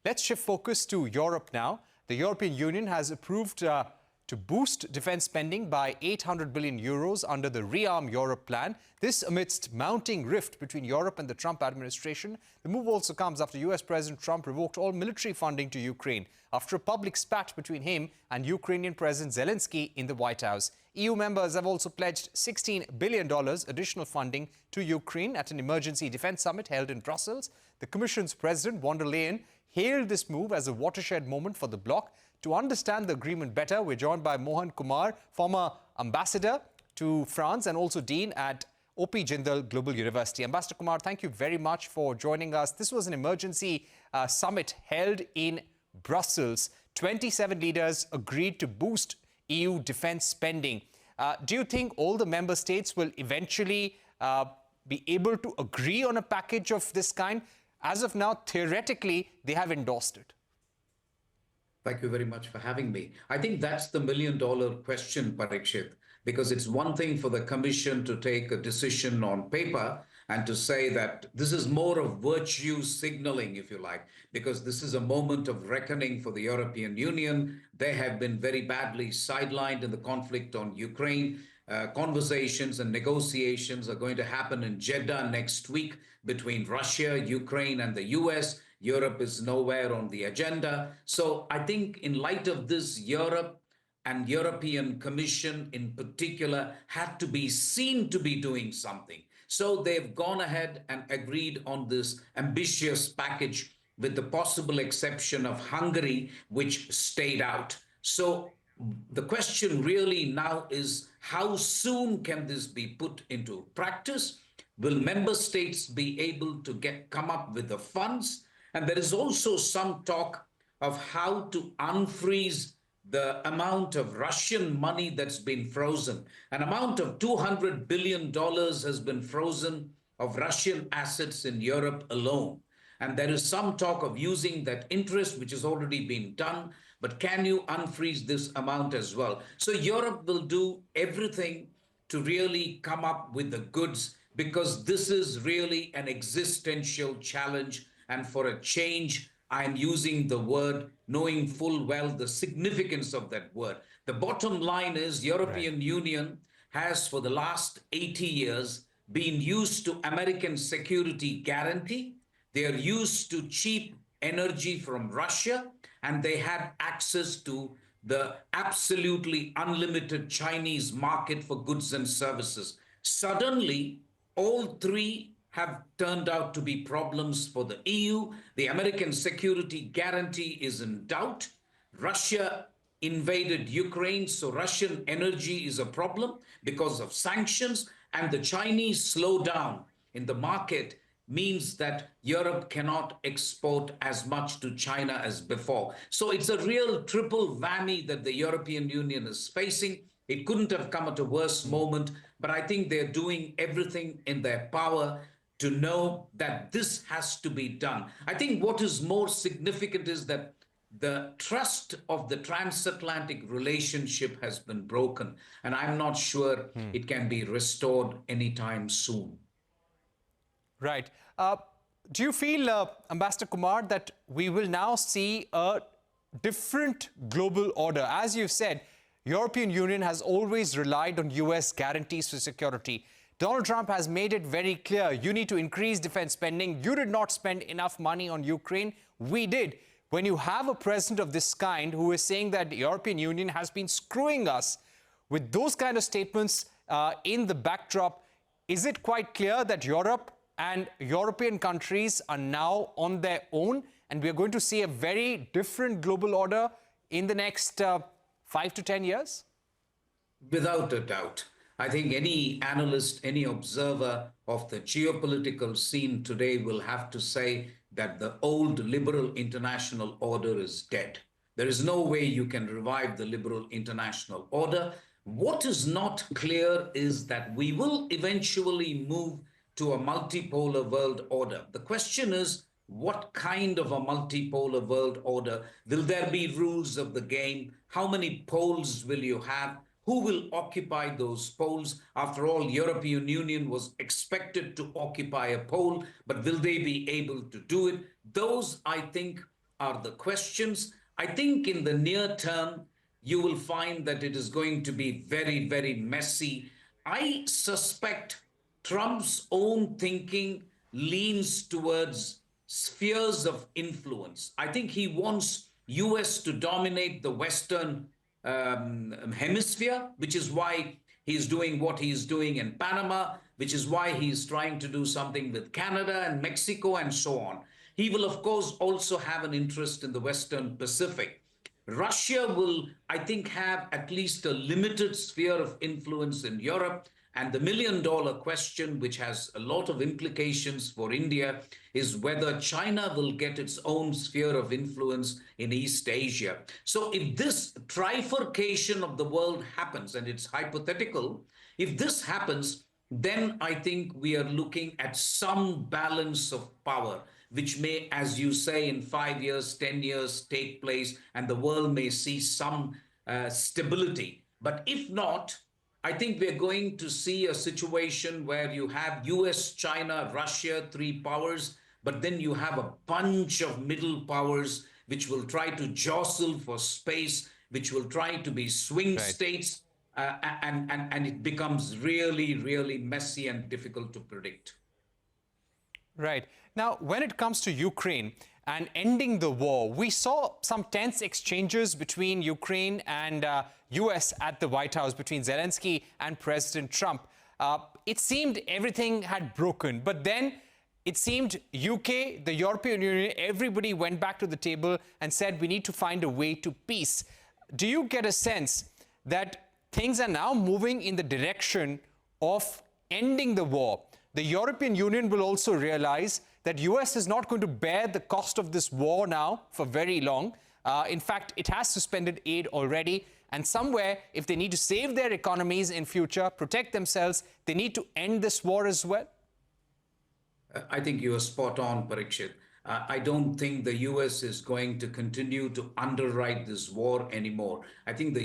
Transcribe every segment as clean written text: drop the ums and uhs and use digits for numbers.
Let's shift focus to Europe now. The European Union has approved to boost defence spending by 800 billion euros under the Rearm Europe plan. This amidst mounting rift between Europe and the Trump administration. The move also comes after US President Trump revoked all military funding to Ukraine after a public spat between him and Ukrainian President Zelensky in the White House. EU members have also pledged $16 billion additional funding to Ukraine at an emergency defence summit held in Brussels. The Commission's President von der Leyen hailed this move as a watershed moment for the bloc. To understand the agreement better, we're joined by Mohan Kumar, former ambassador to France and also dean at O.P. Jindal Global University. Ambassador Kumar, thank you very much for joining us. This was an emergency summit held in Brussels. 27 leaders agreed to boost EU defence spending. Do you think all the member states will eventually be able to agree on a package of this kind? As of now, theoretically, they have endorsed it. Thank you very much for having me. I think that's the million-dollar question, Parikshit, because it's one thing for the Commission to take a decision on paper and to say that this is more of virtue signaling, if you like, because this is a moment of reckoning for the European Union. They have been very badly sidelined in the conflict on Ukraine. Conversations and negotiations are going to happen in Jeddah next week between Russia, Ukraine, and the US. Europe is nowhere on the agenda. So I think in light of this, Europe and European Commission in particular had to be seen to be doing something. So they've gone ahead and agreed on this ambitious package with the possible exception of Hungary, which stayed out. So the question really now is, how soon can this be put into practice? Will member states be able to come up with the funds? And there is also some talk of how to unfreeze the amount of Russian money that's been frozen. An amount of $200 billion has been frozen of Russian assets in Europe alone. And there is some talk of using that interest, which has already been done. But can you unfreeze this amount as well? So Europe will do everything to really come up with the goods, because this is really an existential challenge. And for a change, I'm using the word, knowing full well the significance of that word. The bottom line is European Union has, for the last 80 years, been used to American security guarantee. They are used to cheap energy from Russia, and they had access to the absolutely unlimited Chinese market for goods and services. Suddenly, all three have turned out to be problems for the EU. The American security guarantee is in doubt. Russia invaded Ukraine, so Russian energy is a problem because of sanctions. And the Chinese slowdown in the market means that Europe cannot export as much to China as before. So it's a real triple whammy that the European Union is facing. It couldn't have come at a worse moment, but I think they're doing everything in their power to know that this has to be done. I think what is more significant is that the trust of the transatlantic relationship has been broken, and I'm not sure it can be restored anytime soon. Right. Do you feel, Ambassador Kumar, that we will now see a different global order? As you've said, European Union has always relied on US guarantees for security. Donald Trump has made it very clear, you need to increase defense spending. You did not spend enough money on Ukraine. We did. When you have a president of this kind who is saying that the European Union has been screwing us, with those kind of statements in the backdrop, is it quite clear that Europe and European countries are now on their own, and we are going to see a very different global order in the next 5 to 10 years? Without a doubt. I think any analyst, any observer of the geopolitical scene today will have to say that the old liberal international order is dead. There is no way you can revive the liberal international order. What is not clear is that we will eventually move to a multipolar world order. The question is, what kind of a multipolar world order? Will there be rules of the game? How many poles will you have? Who will occupy those poles? After all, European Union was expected to occupy a pole, but will they be able to do it? Those, I think, are the questions. I think in the near term, you will find that it is going to be very, very messy. I suspect Trump's own thinking leans towards spheres of influence. I think he wants US to dominate the Western hemisphere, which is why he's doing what he's doing in Panama, which is why he's trying to do something with Canada and Mexico and so on. He will, of course, also have an interest in the Western Pacific. Russia will, I think, have at least a limited sphere of influence in Europe. And the million-dollar question, which has a lot of implications for India, is whether China will get its own sphere of influence in East Asia. So if this trifurcation of the world happens, and it's hypothetical, if this happens, then I think we are looking at some balance of power, which may, as you say, in 5 years, 10 years take place, and the world may see some stability. But if not, I think we're going to see a situation where you have US, China, Russia, three powers, but then you have a bunch of middle powers which will try to jostle for space, which will try to be swing states, and it becomes really, really messy and difficult to predict. Right. Now, when it comes to Ukraine and ending the war, we saw some tense exchanges between Ukraine and US at the White House, between Zelensky and President Trump. It seemed everything had broken, but then it seemed UK, the European Union, everybody went back to the table and said we need to find a way to peace. Do you get a sense that things are now moving in the direction of ending the war? The European Union will also realize that US is not going to bear the cost of this war now for very long. In fact, it has suspended aid already. And somewhere, if they need to save their economies in future, protect themselves, they need to end this war as well? I think you are spot on, Parikshit. I don't think the US is going to continue to underwrite this war anymore. I think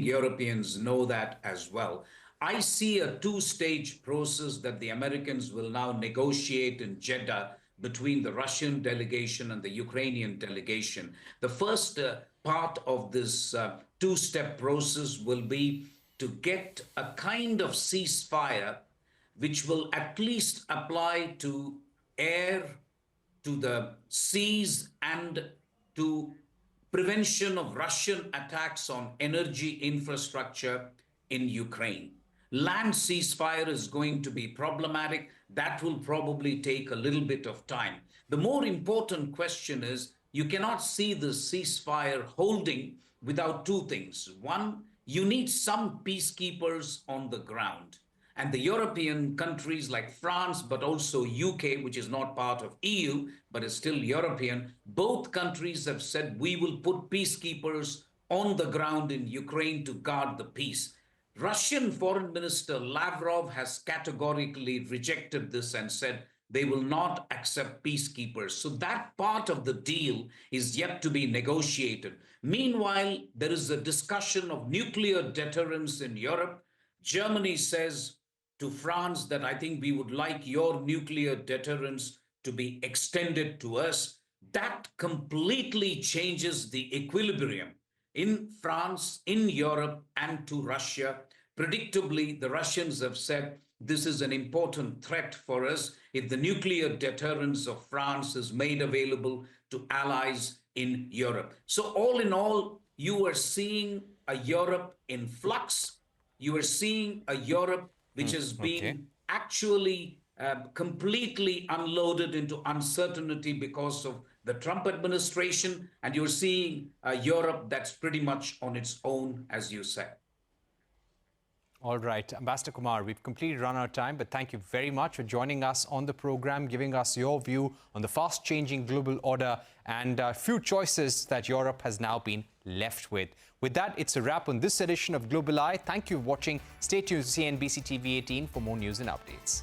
Europeans know that as well. I see a two-stage process that the Americans will now negotiate in Jeddah between the Russian delegation and the Ukrainian delegation. The first part of this two-step process will be to get a kind of ceasefire which will at least apply to air, to the seas, and to prevention of Russian attacks on energy infrastructure in Ukraine. Land ceasefire is going to be problematic. That will probably take a little bit of time. The more important question is, you cannot see the ceasefire holding without two things. One, you need some peacekeepers on the ground. And the European countries like France, but also UK, which is not part of EU, but is still European, both countries have said we will put peacekeepers on the ground in Ukraine to guard the peace. Russian Foreign Minister Lavrov has categorically rejected this and said they will not accept peacekeepers. So that part of the deal is yet to be negotiated. Meanwhile, there is a discussion of nuclear deterrence in Europe. Germany says to France that I think we would like your nuclear deterrence to be extended to us. That completely changes the equilibrium in France, in Europe, and to Russia. Predictably, the Russians have said this is an important threat for us if the nuclear deterrence of France is made available to allies in Europe. So all in all, you are seeing a Europe in flux. You are seeing a Europe which has been actually completely unloaded into uncertainty because of the Trump administration, and you're seeing Europe that's pretty much on its own, as you said. All right, Ambassador Kumar, we've completely run out of time, but thank you very much for joining us on the program, giving us your view on the fast-changing global order and few choices that Europe has now been left with. With that, it's a wrap on this edition of Global Eye. Thank you for watching. Stay tuned to CNBC TV 18 for more news and updates.